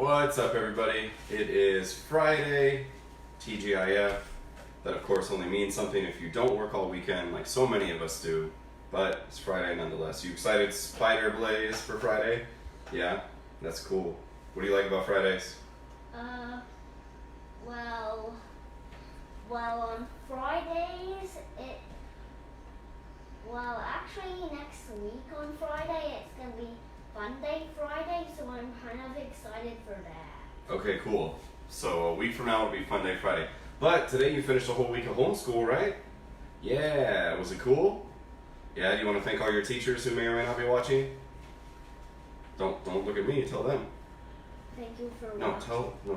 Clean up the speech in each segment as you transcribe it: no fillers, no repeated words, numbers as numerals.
What's up, everybody? It is Friday, TGIF. That, of course, only means something if you don't work all weekend like so many of us do, but it's Friday nonetheless. You excited, Spider Blaze, for Friday? Yeah? That's cool. What do you like about Fridays? Well, on Fridays, actually next week on Friday, it's going to be Fun Day Friday, so I'm kind of excited for that. Okay, cool. So a week from now will be Fun Day Friday. But today you finished a whole week of homeschool, right? Yeah, was it cool? Yeah, do you want to thank all your teachers who may or may not be watching? Don't look at me, tell them. Thank you for No, watching.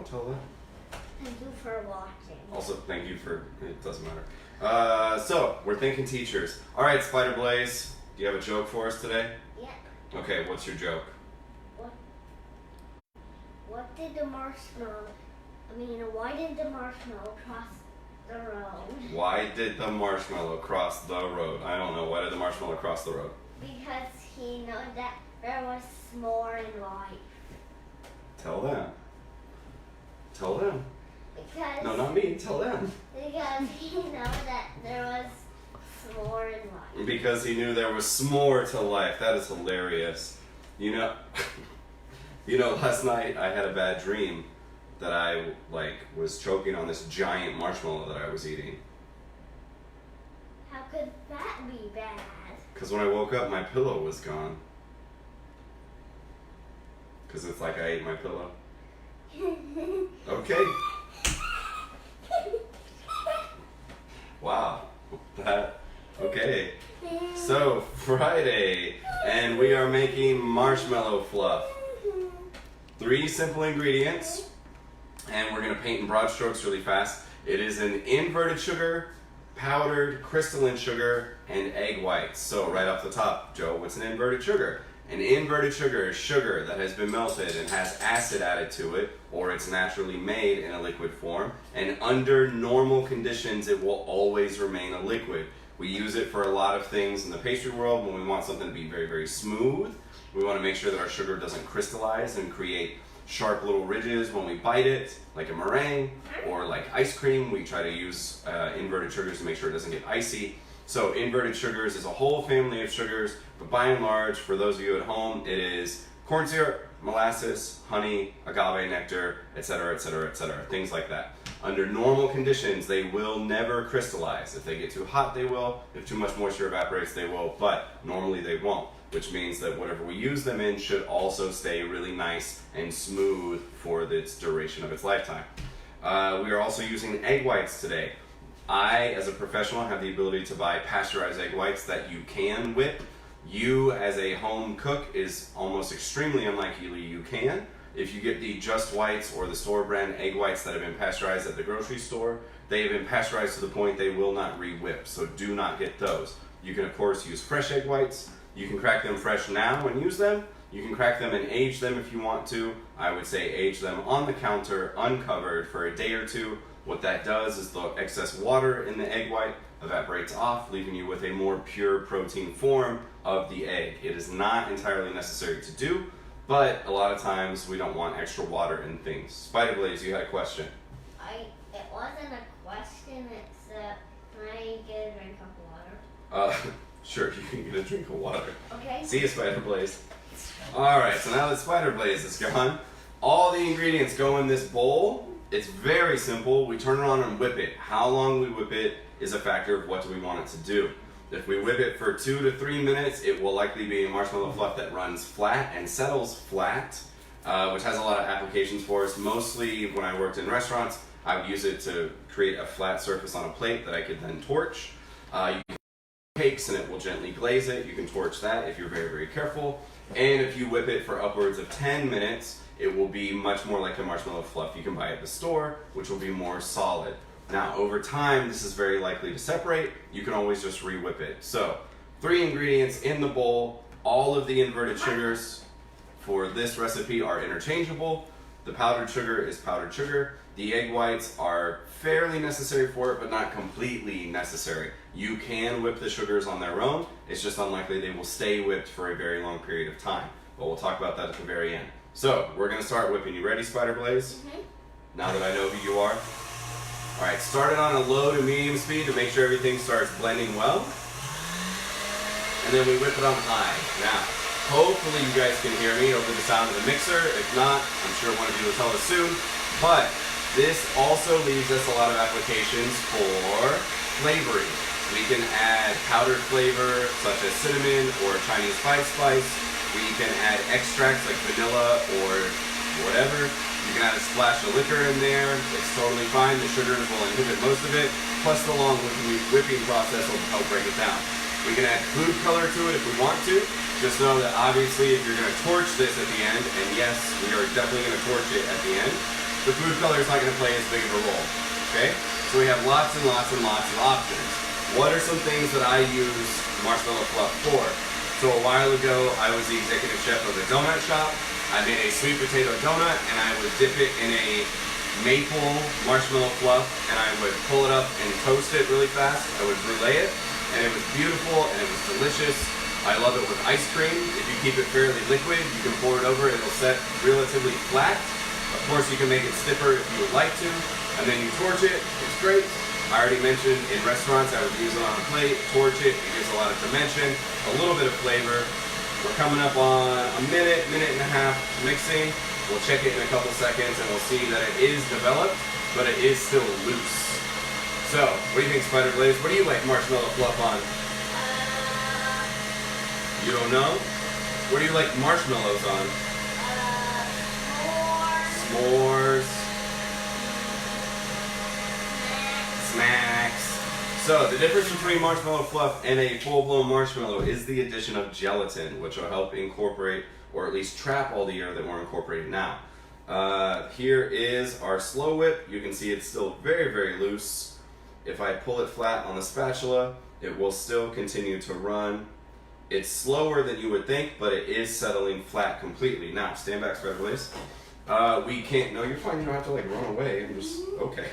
tell them. Thank you for watching. Also, thank you for, it doesn't matter. So, we're thanking teachers. Alright, Spider Blaze, do you have a joke for us today? Yeah. Okay, what's your joke? Why did the marshmallow cross the road? Why did the marshmallow cross the road? I don't know. Why did the marshmallow cross the road? Because he knew that there was more in life. Tell them. Tell them. Because No, not me. Tell them. Because he knew that there was more in life. Because he knew there was s'more to life. That is hilarious. You know, last night I had a bad dream that I was choking on this giant marshmallow that I was eating. How could that be bad? Because when I woke up, my pillow was gone. Because it's like I ate my pillow. Okay. Wow. Okay. So, Friday, and we are making marshmallow fluff. 3 simple ingredients, and we're going to paint in broad strokes really fast. It is an inverted sugar, powdered crystalline sugar, and egg whites. So, right off the top, Joe, what's an inverted sugar? An inverted sugar is sugar that has been melted and has acid added to it, or it's naturally made in a liquid form, and under normal conditions it will always remain a liquid. We use it for a lot of things in the pastry world when we want something to be very, very smooth. We want to make sure that our sugar doesn't crystallize and create sharp little ridges when we bite it, like a meringue, or like ice cream. We try to use inverted sugars to make sure it doesn't get icy. So inverted sugars is a whole family of sugars, but by and large, for those of you at home, it is corn syrup, molasses, honey, agave nectar, etc., etc., etc., things like that. Under normal conditions, they will never crystallize. If they get too hot, they will. If too much moisture evaporates, they will, but normally they won't, which means that whatever we use them in should also stay really nice and smooth for the duration of its lifetime. We are also using egg whites today. I, as a professional, have the ability to buy pasteurized egg whites that you can whip. You, as a home cook, is almost extremely unlikely you can. If you get the Just Whites or the store brand egg whites that have been pasteurized at the grocery store, they have been pasteurized to the point they will not re-whip, so do not get those. You can, of course, use fresh egg whites. You can crack them fresh now and use them. You can crack them and age them if you want to. I would say age them on the counter, uncovered, for a day or two. What that does is the excess water in the egg white evaporates off, leaving you with a more pure protein form of the egg. It is not entirely necessary to do, but a lot of times we don't want extra water in things. Spider Blaze, you had a question. It wasn't a question, it's can I get a drink of water? Sure, you can get a drink of water. Okay. See you, Spider Blaze. Alright, so now that Spider Blaze is gone, all the ingredients go in this bowl. It's very simple. We turn it on and whip it. How long we whip it is a factor of what do we want it to do. If we whip it for 2 to 3 minutes, it will likely be a marshmallow fluff that runs flat and settles flat, which has a lot of applications for us. Mostly when I worked in restaurants, I would use it to create a flat surface on a plate that I could then torch. You can cakes and it will gently glaze it. You can torch that if you're very, very careful. And if you whip it for upwards of 10 minutes, it will be much more like the marshmallow fluff you can buy at the store, which will be more solid. Now, over time, this is very likely to separate. You can always just re-whip it. So, 3 ingredients in the bowl. All of the inverted sugars for this recipe are interchangeable. The powdered sugar is powdered sugar. The egg whites are fairly necessary for it, but not completely necessary. You can whip the sugars on their own. It's just unlikely they will stay whipped for a very long period of time. But we'll talk about that at the very end. So we're gonna start whipping. You ready, Spider Blaze? Now that I know who you are. All right, start it on a low to medium speed to make sure everything starts blending well. And then we whip it on high. Now, hopefully you guys can hear me over the sound of the mixer. If not, I'm sure one of you will tell us soon. But this also leaves us a lot of applications for flavoring. We can add powdered flavor such as cinnamon or Chinese spice. We can add extracts like vanilla or whatever. You can add a splash of liquor in there. It's totally fine. The sugars will inhibit most of it. Plus the long whipping process will help break it down. We can add food color to it if we want to. Just know that obviously if you're going to torch this at the end, and yes, we are definitely going to torch it at the end, the food color is not going to play as big of a role. Okay? So we have lots and lots and lots of options. What are some things that I use Marshmallow Fluff for? So a while ago, I was the executive chef of a donut shop. I made a sweet potato donut, and I would dip it in a maple marshmallow fluff, and I would pull it up and toast it really fast. I would brulee it, and it was beautiful, and it was delicious. I love it with ice cream. If you keep it fairly liquid, you can pour it over, it'll set relatively flat. Of course, you can make it stiffer if you would like to, and then you torch it. It's great. I already mentioned in restaurants I would use it on a plate, torch it. It gives a lot of dimension, a little bit of flavor. We're coming up on a minute and a half mixing. We'll check it in a couple seconds and we'll see that it is developed, but it is still loose. So, what do you think, Spider Blaze? What do you like Marshmallow Fluff on? You don't know? What do you like marshmallows on? S'mores. Snacks. So the difference between Marshmallow Fluff and a full-blown marshmallow is the addition of gelatin, which will help incorporate or at least trap all the air that we're incorporating now. Here is our slow whip. You can see it's still very, very loose. If I pull it flat on the spatula, it will still continue to run. It's slower than you would think, but it is settling flat completely. Now, stand back, Spider Blaze. We can't, no, you're fine. You don't have to like run away. I'm just, okay.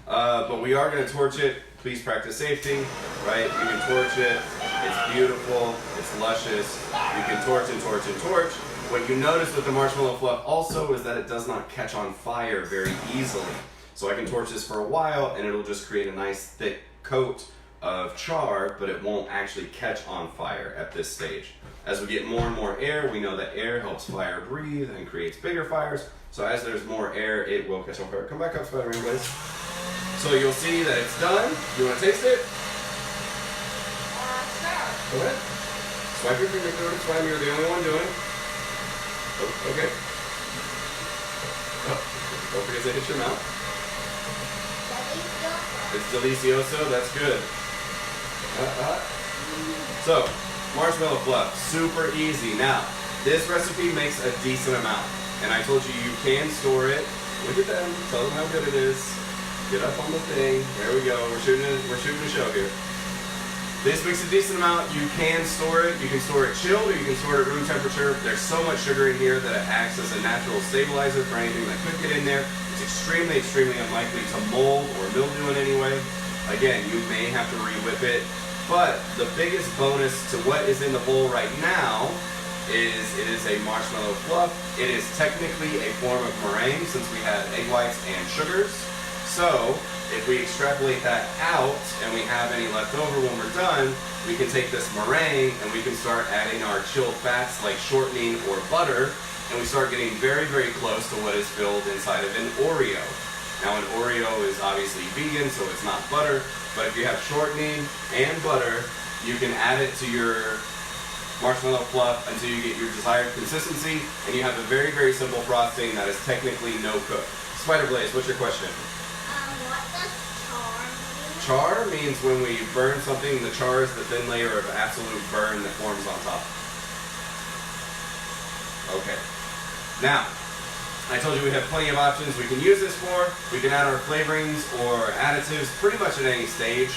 But we are going to torch it. Please practice safety, right? You can torch it. It's beautiful. It's luscious. You can torch and torch and torch. What you notice with the Marshmallow Fluff also is that it does not catch on fire very easily. So I can torch this for a while and it'll just create a nice thick coat of char, but it won't actually catch on fire at this stage. As we get more and more air, we know that air helps fire breathe and creates bigger fires. So as there's more air, it will catch on fire. Come back up, Spider-Man, please. So you'll see that it's done. You want to taste it? Sure. Go ahead. Swipe your finger through it. Swipe. You're the only one doing. Oh, okay. Oh, don't forget to hit your mouth. It's delicioso. That's good. So, Marshmallow Fluff, super easy. Now, this recipe makes a decent amount, and I told you you can store it. Look at them. Tell them how good it is. Get up on the thing. There we go. We're shooting a show here. This makes a decent amount. You can store it. You can store it chilled or you can store it at room temperature. There's so much sugar in here that it acts as a natural stabilizer for anything that could get in there. It's extremely, extremely unlikely to mold or mildew in any way. Again, you may have to re-whip it. But the biggest bonus to what is in the bowl right now is it is a Marshmallow Fluff. It is technically a form of meringue since we have egg whites and sugars. So, if we extrapolate that out and we have any left over when we're done, we can take this meringue and we can start adding our chilled fats like shortening or butter, and we start getting very, very close to what is filled inside of an Oreo. Now, an Oreo is obviously vegan, so it's not butter, but if you have shortening and butter, you can add it to your Marshmallow Fluff until you get your desired consistency, and you have a very, very simple frosting that is technically no cook. Spider Blaze, what's your question? What does char mean? Char means when we burn something, the char is the thin layer of absolute burn that forms on top. Okay. Now, I told you we have plenty of options we can use this for. We can add our flavorings or additives pretty much at any stage.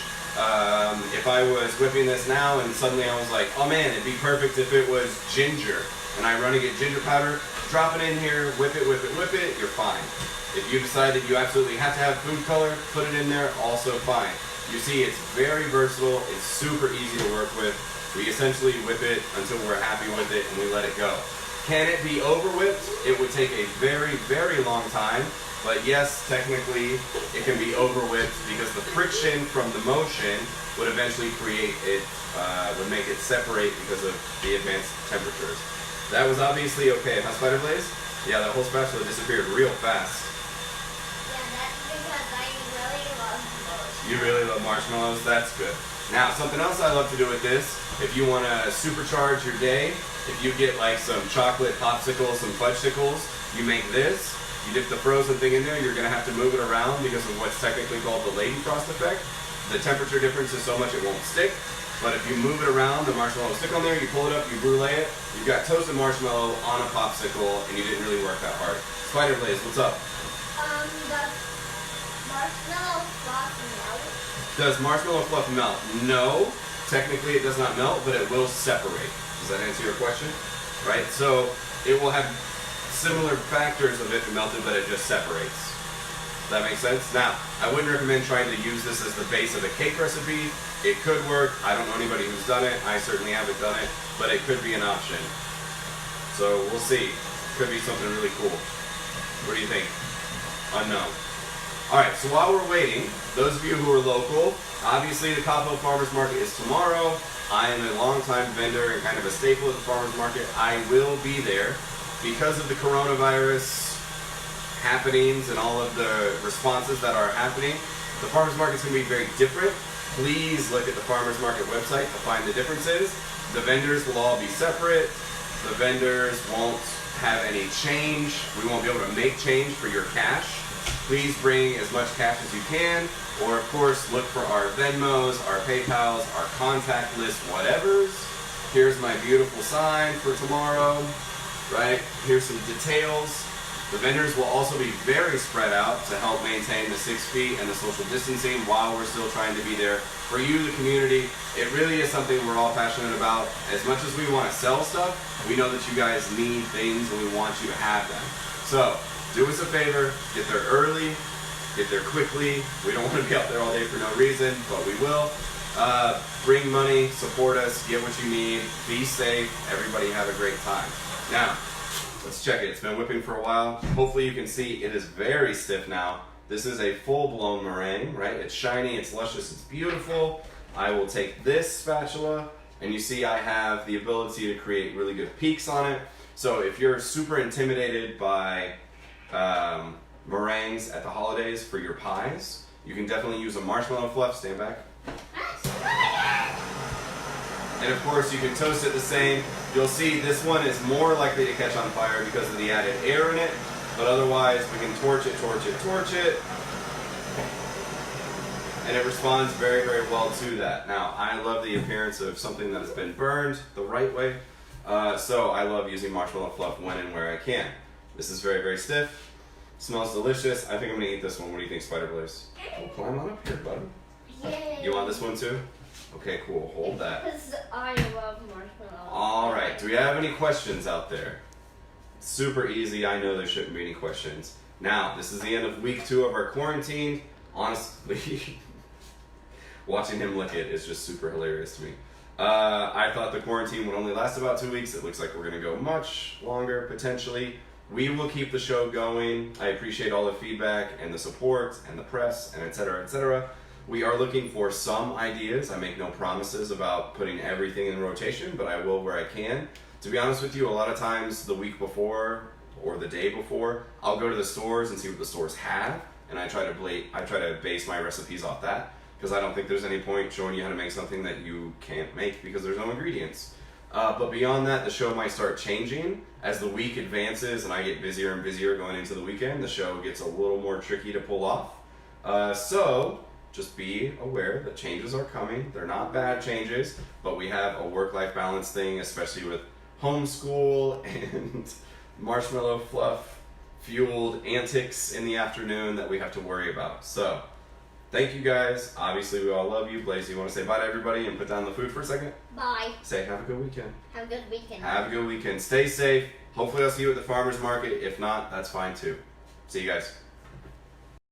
If I was whipping this now and suddenly I was like, oh man, it'd be perfect if it was ginger, and I run to get ginger powder, drop it in here, whip it, whip it, whip it, you're fine. If you decide that you absolutely have to have food color, put it in there, also fine. You see, it's very versatile, it's super easy to work with. We essentially whip it until we're happy with it and we let it go. Can it be over whipped? It would take a very, very long time. But yes, technically, it can be over whipped because the friction from the motion would eventually create it, would make it separate because of the advanced temperatures. That was obviously okay, huh, Spider Blaze? Yeah, that whole spatula disappeared real fast. Yeah, that's because I really love marshmallows. You really love marshmallows? That's good. Now, something else I love to do with this, if you want to supercharge your day, if you get like some chocolate popsicles, some fudgesicles, you make this, you dip the frozen thing in there, you're going to have to move it around because of what's technically called the Lady Frost effect. The temperature difference is so much it won't stick, but if you move it around, the marshmallow will stick on there, you pull it up, you brulee it, you've got toasted marshmallow on a popsicle, and you didn't really work that hard. Spider Blaze, what's up? The marshmallow fluff melt. Does marshmallow fluff melt? No, technically it does not melt, but it will separate. Does that answer your question? Right, so it will have similar factors of it melted, but it just separates. Does that make sense? Now, I wouldn't recommend trying to use this as the base of a cake recipe. It could work. I don't know anybody who's done it. I certainly haven't done it, but it could be an option. So we'll see. Could be something really cool. What do you think? Unknown. All right, so while we're waiting, those of you who are local, obviously the Capo Farmers Market is tomorrow. I am a longtime vendor and kind of a staple at the farmers market. I will be there because of the coronavirus happenings and all of the responses that are happening. The farmers market's going to be very different. Please look at the farmers market website to find the differences. The vendors will all be separate. The vendors won't have any change. We won't be able to make change for your cash. Please bring as much cash as you can, or of course look for our Venmos, our PayPals, our contact list, whatevers. Here's my beautiful sign for tomorrow, right? Here's some details. The vendors will also be very spread out to help maintain the 6 feet and the social distancing while we're still trying to be there for you, the community. It really is something we're all passionate about. As much as we want to sell stuff, we know that you guys need things and we want you to have them. So, do us a favor, get there early, get there quickly. We don't want to be out there all day for no reason, but we will. Bring money, support us, get what you need, be safe, everybody have a great time. Now, let's check it. It's been whipping for a while. Hopefully you can see it is very stiff now. This is a full-blown meringue, right? It's shiny, it's luscious, it's beautiful. I will take this spatula, and you see I have the ability to create really good peaks on it. So if you're super intimidated by meringues at the holidays for your pies, you can definitely use a marshmallow fluff. Stand back. And of course you can toast it the same. You'll see this one is more likely to catch on fire because of the added air in it, but otherwise we can torch it, and it responds very, very well to that. Now, I love the appearance of something that has been burned the right way, so I love using marshmallow fluff when and where I can. This is very, very stiff. Smells delicious. I think I'm gonna eat this one. What do you think, Spider Blaze? Oh, climb on up here, bud. Yay. You want this one too? Okay, cool. Hold that. Because I love marshmallows. All right. Do we have any questions out there? Super easy. I know there shouldn't be any questions. Now, this is the end of week 2 of our quarantine. Honestly, watching him lick it is just super hilarious to me. I thought the quarantine would only last about 2 weeks. It looks like we're going to go much longer, potentially. We will keep the show going. I appreciate all the feedback and the support and the press and et cetera, et cetera. We are looking for some ideas. I make no promises about putting everything in rotation, but I will where I can. To be honest with you, a lot of times the week before or the day before, I'll go to the stores and see what the stores have, and I try to base my recipes off that, because I don't think there's any point showing you how to make something that you can't make because there's no ingredients. But beyond that, the show might start changing. As the week advances and I get busier and busier going into the weekend, the show gets a little more tricky to pull off. So just be aware that changes are coming. They're not bad changes, but we have a work-life balance thing, especially with homeschool and marshmallow fluff fueled antics in the afternoon that we have to worry about. So thank you guys. Obviously we all love you. Blaze, you want to say bye to everybody and put down the food for a second? Bye. Say have a good weekend. Have a good weekend. Have a good weekend. Stay safe. Hopefully I'll see you at the farmer's market. If not, that's fine too. See you guys.